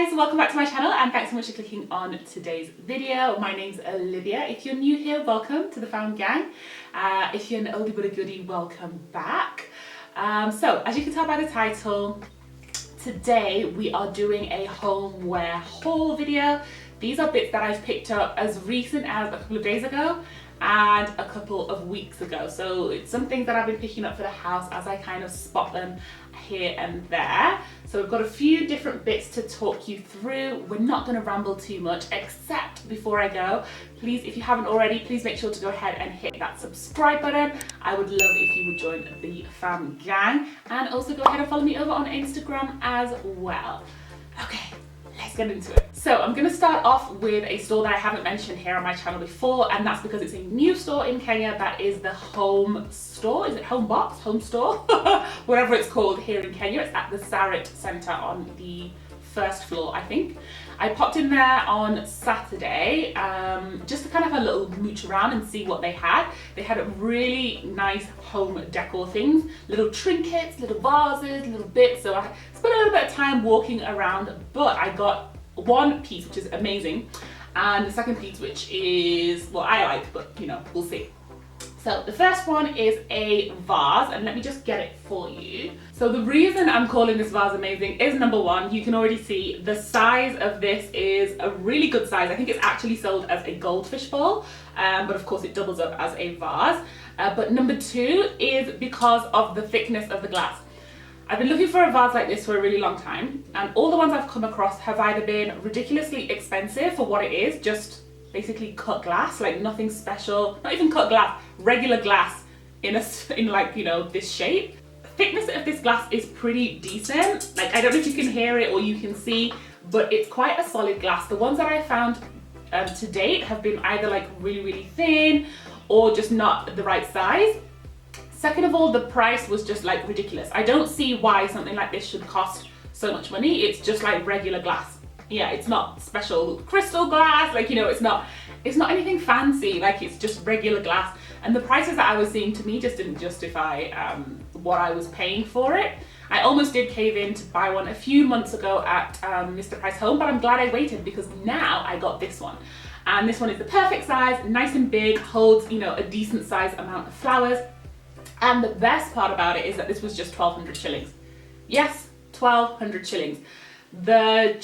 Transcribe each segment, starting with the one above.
guys, welcome back to my channel and thanks so much for clicking on today's video. My name's Olivia. If you're new here, welcome to the Fam Gang. If you're an oldie but a goodie, welcome back. So as you can tell by the title, today we are doing a homeware haul video. These are bits that I've picked up as recent as a couple of days ago and a couple of weeks ago. So it's some things that I've been picking up for the house as I kind of spot them here and there. So we've got a few different bits to talk you through. We're not going to ramble too much, except before I go, please, if you haven't already, please make sure to go ahead and hit that subscribe button. I would love if you would join the Fam Gang, and also go ahead and follow me over on Instagram as well. Okay, let's get into it. So I'm going to start off with a store that I haven't mentioned here on my channel before, and that's because it's a new store in Kenya. That is the Home Store. Is it Home Box? Home Store? Whatever it's called here in Kenya. It's at the Sarit Centre on the first floor, I think. I popped in there on Saturday just to kind of have a little mooch around and see what they had. They had really nice home decor things, little trinkets, little vases, little bits. So I spent a little bit of time walking around, but I got one piece which is amazing, and the second piece which is what I like, but you know, we'll see. So the first one is a vase, and let me just get it for you. So the reason I'm calling this vase amazing is, number one, you can already see the size of this is a really good size. I think it's actually sold as a goldfish bowl, but of course it doubles up as a vase. But number two is because of the thickness of the glass. I've been looking for a vase like this for a really long time, and all the ones I've come across have either been ridiculously expensive for what it is, just basically cut glass, like nothing special, not even cut glass, regular glass in like, you know, this shape. The thickness of this glass is pretty decent. Like, I don't know if you can hear it or you can see, but it's quite a solid glass. The ones that I found to date have been either like really thin or just not the right size. Second of all, the price was just like ridiculous. I don't see why something like this should cost so much money. It's just like regular glass. Yeah, it's not special crystal glass, like, you know, it's not anything fancy, like it's just regular glass. And the prices that I was seeing, to me, just didn't justify what I was paying for it. I almost did cave in to buy one a few months ago at Mr. Price Home, but I'm glad I waited because now I got this one. And this one is the perfect size, nice and big, holds, you know, a decent size amount of flowers. And the best part about it is that this was just 1,200 shillings. Yes, 1,200 shillings. The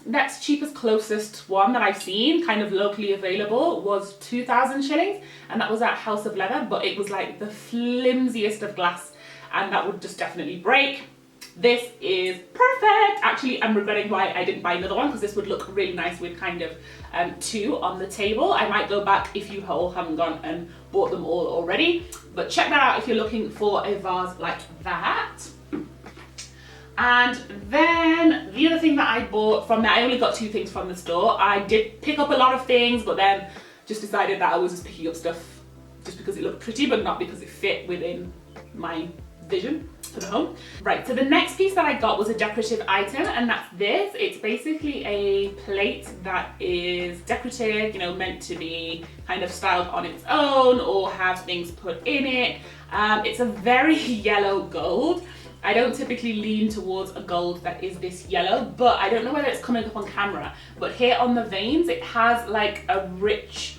next cheapest closest one that I've seen, kind of locally available, was 2,000 shillings, and that was at House of Leather, but it was like the flimsiest of glass, and that would just definitely break. This is perfect. Actually, I'm regretting why I didn't buy another one, because this would look really nice with kind of two on the table. I might go back if you all haven't gone and bought them all already, but check that out if you're looking for a vase like that. And then the other thing that I bought from there, I only got two things from the store. I did pick up a lot of things, but then just decided that I was just picking up stuff just because it looked pretty, but not because it fit within my vision for the home. Right, so the next piece that I got was a decorative item, and that's this. It's basically a plate that is decorative, you know, meant to be kind of styled on its own or have things put in it. It's a very yellow gold. I don't typically lean towards a gold that is this yellow, but I don't know whether it's coming up on camera, but here on the veins it has like a rich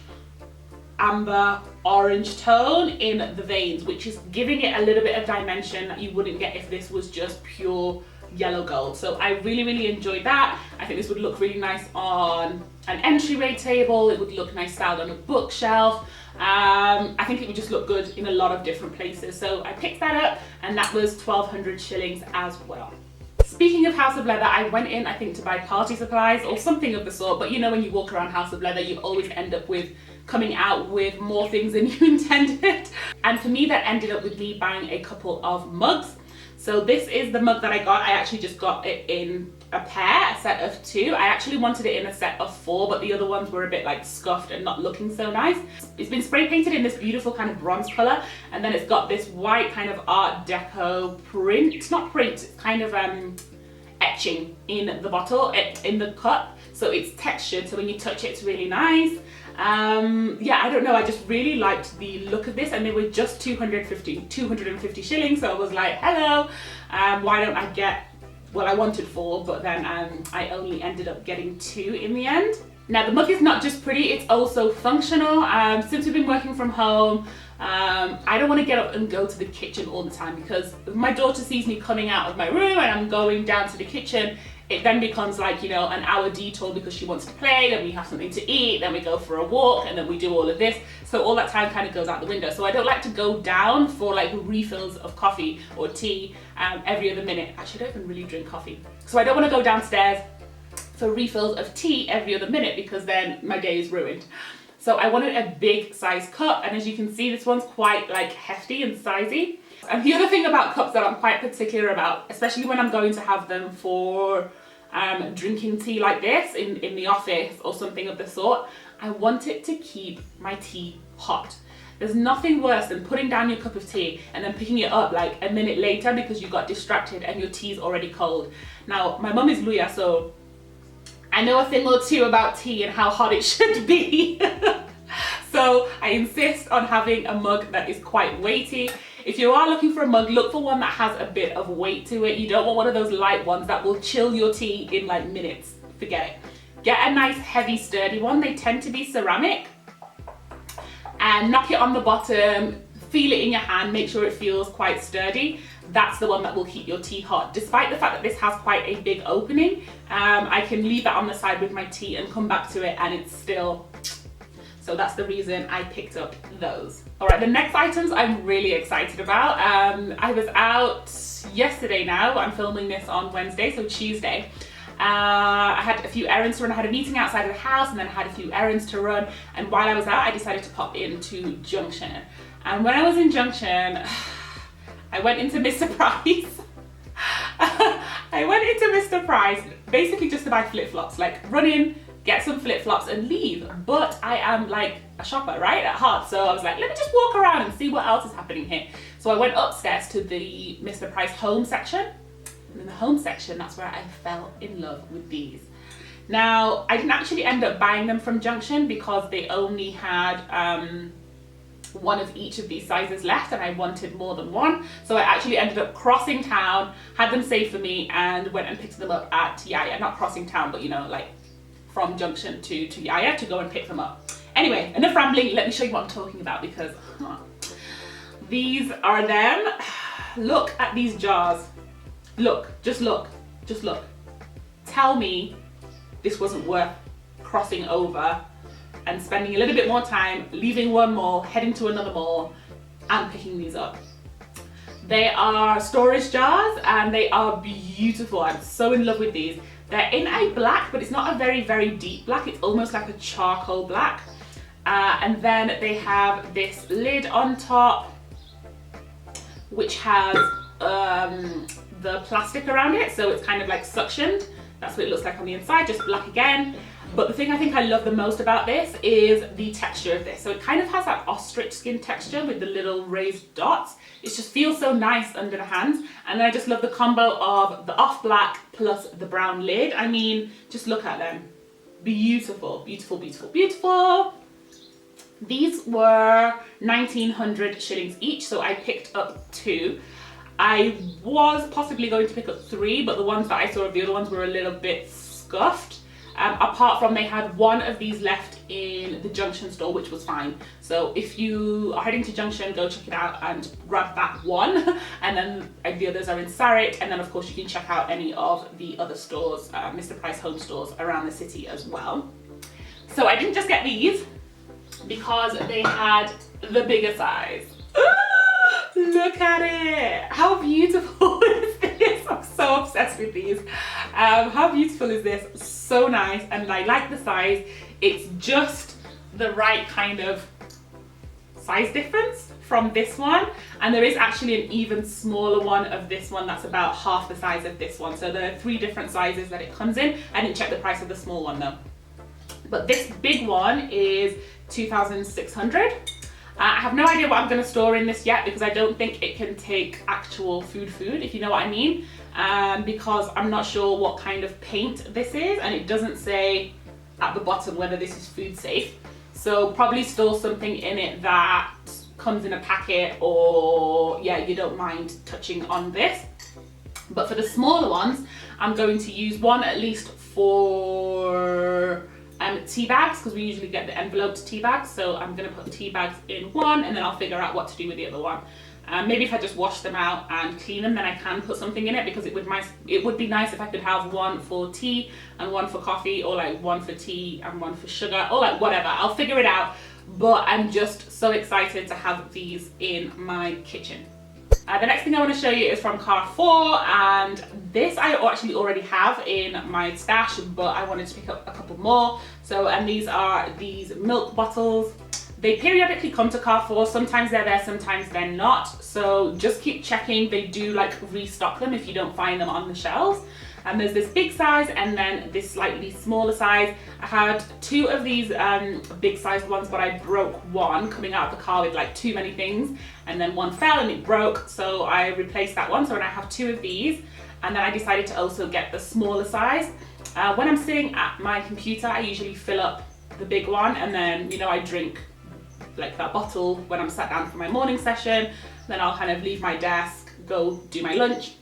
amber orange tone in the veins, which is giving it a little bit of dimension that you wouldn't get if this was just pure yellow gold. So I really enjoyed that. I think this would look really nice on an entryway table. It would look nice styled on a bookshelf. I think it would just look good in a lot of different places. So I picked that up, and that was 1,200 shillings as well. Speaking of House of Leather, I went in, I think, to buy party supplies or something of the sort, but you know, when you walk around House of Leather, you always end up with coming out with more things than you intended. And for me, that ended up with me buying a couple of mugs. So this is the mug that I got. I actually just got it in a pair, a set of two. I actually wanted it in a set of four, but the other ones were a bit like scuffed and not looking so nice. It's been spray painted in this beautiful kind of bronze color, and then it's got this white kind of art deco print. It's not print, it's kind of etching in the bottle, in the cup. So it's textured, so when you touch it, it's really nice. Yeah, I don't know, I just really liked the look of this, and they were just 250 shillings, so I was like, hello, why don't I get well, I wanted 4, but then I only ended up getting 2 in the end. Now the mug is not just pretty, it's also functional. Since we've been working from home, I don't want to get up and go to the kitchen all the time, because if my daughter sees me coming out of my room and I'm going down to the kitchen, it then becomes like, you know, an hour detour because she wants to play, then we have something to eat, then we go for a walk, and then we do all of this. So all that time kind of goes out the window. So I don't like to go down for like refills of coffee or tea every other minute. Actually, I don't even really drink coffee. So I don't want to go downstairs for refills of tea every other minute, because then my day is ruined. So I wanted a big size cup, and as you can see, this one's quite like hefty and sizey. And the other thing about cups that I'm quite particular about, especially when I'm going to have them for drinking tea like this in the office or something of the sort, I want it to keep my tea hot. There's nothing worse than putting down your cup of tea and then picking it up like a minute later because you got distracted and your tea's already cold. Now, my mum is Luya, so I know a thing or two about tea and how hot it should be. So I insist on having a mug that is quite weighty. If you are looking for a mug, look for one that has a bit of weight to it. You don't want one of those light ones that will chill your tea in like minutes. Forget it. Get a nice heavy sturdy one. They tend to be ceramic. And knock it on the bottom, feel it in your hand, make sure it feels quite sturdy. That's the one that will keep your tea hot. Despite the fact that this has quite a big opening, I can leave that on the side with my tea and come back to it and it's still... So that's the reason I picked up those. All right, the next items I'm really excited about. I was out yesterday now. I'm filming this on Wednesday, so Tuesday. I had a few errands to run. I had a meeting outside of the house and then I had a few errands to run. And while I was out, I decided to pop into Junction. And when I was in Junction, I went into Mr. Price. I went into Mr. Price basically just to buy flip-flops, like run in, get some flip-flops and leave. But I am like a shopper, right, at heart. So I was like, let me just walk around and see what else is happening here. So I went upstairs to the Mr. Price home section. And in the home section, that's where I fell in love with these. Now, I didn't actually end up buying them from Junction because they only had one of each of these sizes left and I wanted more than one. So I actually ended up crossing town, had them saved for me and went and picked them up at Yaya. Not crossing town, but you know, like from Junction to Yaya to go and pick them up. Anyway, enough rambling, let me show you what I'm talking about because these are them. Look at these jars. Look, just look, just look. Tell me this wasn't worth crossing over and spending a little bit more time, leaving one mall, heading to another mall and picking these up. They are storage jars and they are beautiful. I'm so in love with these. They're in a black, but it's not a very, very deep black. It's almost like a charcoal black. And then they have this lid on top, which has the plastic around it, so it's kind of like suctioned. That's what it looks like on the inside, just black again. But the thing I think I love the most about this is the texture of this. So it kind of has that ostrich skin texture with the little raised dots. It just feels so nice under the hands. And then I just love the combo of the off black plus the brown lid. I mean, just look at them. Beautiful, beautiful, beautiful, beautiful. These were 1,900 shillings each, so I picked up 2. I was possibly going to pick up 3, but the ones that I saw of the other ones were a little bit scuffed. Apart from they had one of these left in the Junction store, which was fine. So if you are heading to Junction, go check it out and grab that one. And then the others are in Sarit. And then of course you can check out any of the other stores, Mr. Price home stores around the city as well. So I didn't just get these because they had the bigger size. Look at it! How beautiful is this? I'm so obsessed with these. How beautiful is this? So nice, and I like the size. It's just the right kind of size difference from this one, and there is actually an even smaller one of this one that's about half the size of this one. So there are 3 different sizes that it comes in. I didn't check the price of the small one though. But this big one is 2,600. I have no idea what I'm going to store in this yet because I don't think it can take actual food, if you know what I mean. Because I'm not sure what kind of paint this is, and it doesn't say at the bottom whether this is food safe. So probably store something in it that comes in a packet, or yeah, you don't mind touching on this. But for the smaller ones, I'm going to use one at least for tea bags, because we usually get the enveloped tea bags. So I'm going to put tea bags in one, and then I'll figure out what to do with the other one. Maybe if I just wash them out and clean them, then I can put something in it, because it would be nice if I could have one for tea and one for coffee, or like one for tea and one for sugar, or like whatever. I'll figure it out, but I'm just so excited to have these in my kitchen. The next thing I want to show you is from Carrefour, and this I actually already have in my stash, but I wanted to pick up a couple more. So, and these are these milk bottles. They periodically come to Carrefour, sometimes they're there, sometimes they're not. So just keep checking, they do like restock them if you don't find them on the shelves. And there's this big size and then this slightly smaller size. I had two of these big sized ones, but I broke one coming out of the car with like too many things, and then one fell and it broke, so I replaced that one. So now I have two of these, and then I decided to also get the smaller size. When I'm sitting at my computer, I usually fill up the big one, and then, you know, I drink like that bottle when I'm sat down for my morning session. Then I'll kind of leave my desk, go do my lunch,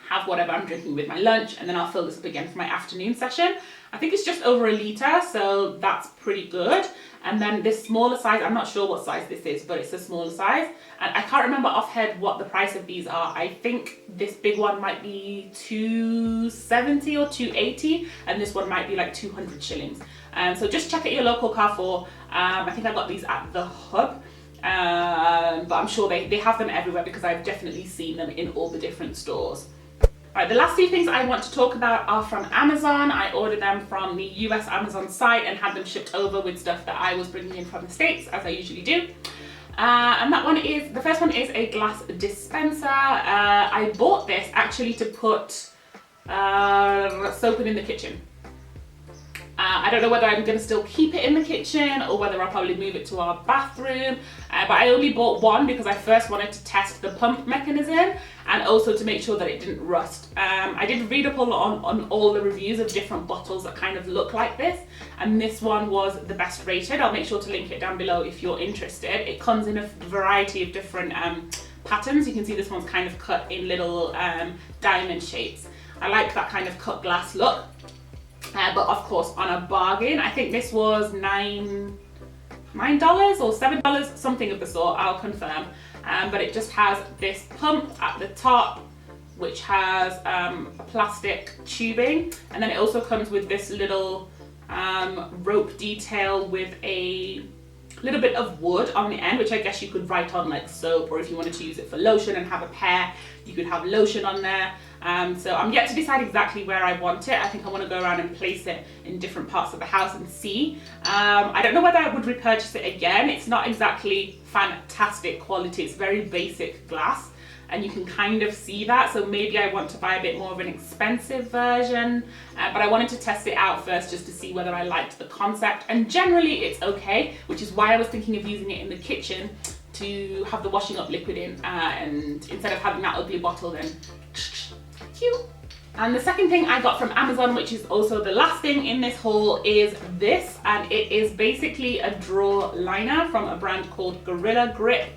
have whatever I'm drinking with my lunch, and then I'll fill this up again for my afternoon session. I think it's just over a litre, so that's pretty good. And then this smaller size, I'm not sure what size this is, but it's a smaller size. And I can't remember offhand what the price of these are. I think this big one might be $270 or $280, and this one might be like 200 shillings. So just check at your local Carrefour. I think I got these at the Hub, but I'm sure they have them everywhere, because I've definitely seen them in all the different stores. Alright, the last few things I want to talk about are from Amazon. I ordered them from the US Amazon site and had them shipped over with stuff that I was bringing in from the States, as I usually do. And the first one is a glass dispenser. I bought this actually to put soap in the kitchen. I don't know whether I'm going to still keep it in the kitchen or whether I'll probably move it to our bathroom. But I only bought one because I first wanted to test the pump mechanism and also to make sure that it didn't rust. I did read up on all the reviews of different bottles that kind of look like this, and this one was the best rated. I'll make sure to link it down below if you're interested. It comes in a variety of different patterns. You can see this one's kind of cut in little diamond shapes. I like that kind of cut glass look. But of course on a bargain. I think this was $9 or $7, something of the sort, I'll confirm. But it just has this pump at the top, which has plastic tubing, and then it also comes with this little rope detail with a little bit of wood on the end, which I guess you could write on like soap, or if you wanted to use it for lotion and have a pair, you could have lotion on there. So I'm yet to decide exactly where I want it. I think I want to go around and place it in different parts of the house and see. I don't know whether I would repurchase it again. It's not exactly fantastic quality. It's very basic glass, and you can kind of see that. So maybe I want to buy a bit more of an expensive version, but I wanted to test it out first just to see whether I liked the concept. And generally it's okay, which is why I was thinking of using it in the kitchen to have the washing up liquid in, and instead of having that ugly bottle, then cute. And the second thing I got from Amazon, which is also the last thing in this haul, is this, and it is basically a drawer liner from a brand called Gorilla Grip.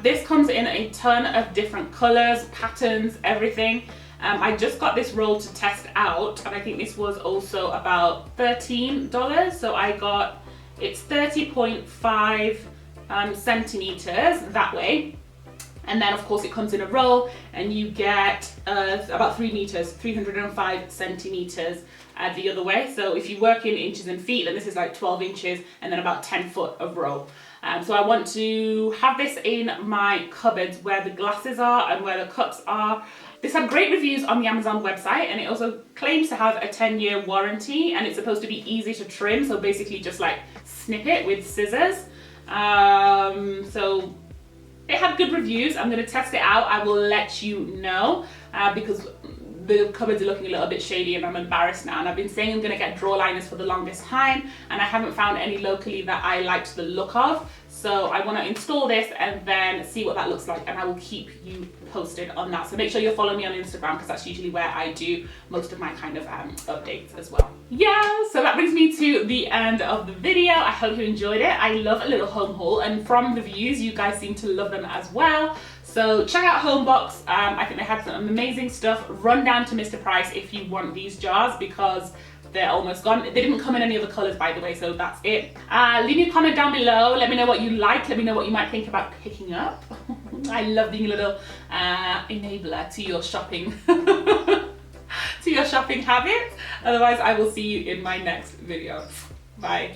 This comes in a ton of different colors, patterns, everything. I just got this roll to test out, and I think this was also about $13. So I got, it's 30.5 centimeters that way. And then of course it comes in a roll, and you get about 3 meters, 305 centimeters the other way. So if you work in inches and feet, then this is like 12 inches and then about 10 foot of roll. So I want to have this in my cupboards where the glasses are and where the cups are. This had great reviews on the Amazon website, and it also claims to have a 10-year warranty, and it's supposed to be easy to trim. So basically just like snip it with scissors. So it had good reviews. I'm going to test it out. I will let you know because the cupboards are looking a little bit shady and I'm embarrassed now. And I've been saying I'm going to get drawer liners for the longest time, and I haven't found any locally that I liked the look of. So I want to install this and then see what that looks like, and I will keep you posted on that. So make sure you're following me on Instagram, because that's usually where I do most of my kind of updates as well. Yeah, so that brings me to the end of the video. I hope you enjoyed it. I love a little home haul, and from the views, you guys seem to love them as well. So check out Homebox. I think they had some amazing stuff. Run down to Mr. Price if you want these jars, because they're almost gone. They didn't come in any other colours, by the way, so that's it. Leave me a comment down below. Let me know what you like. Let me know what you might think about picking up. I love being a little enabler to your shopping to your shopping habits. Otherwise, I will see you in my next video. Bye.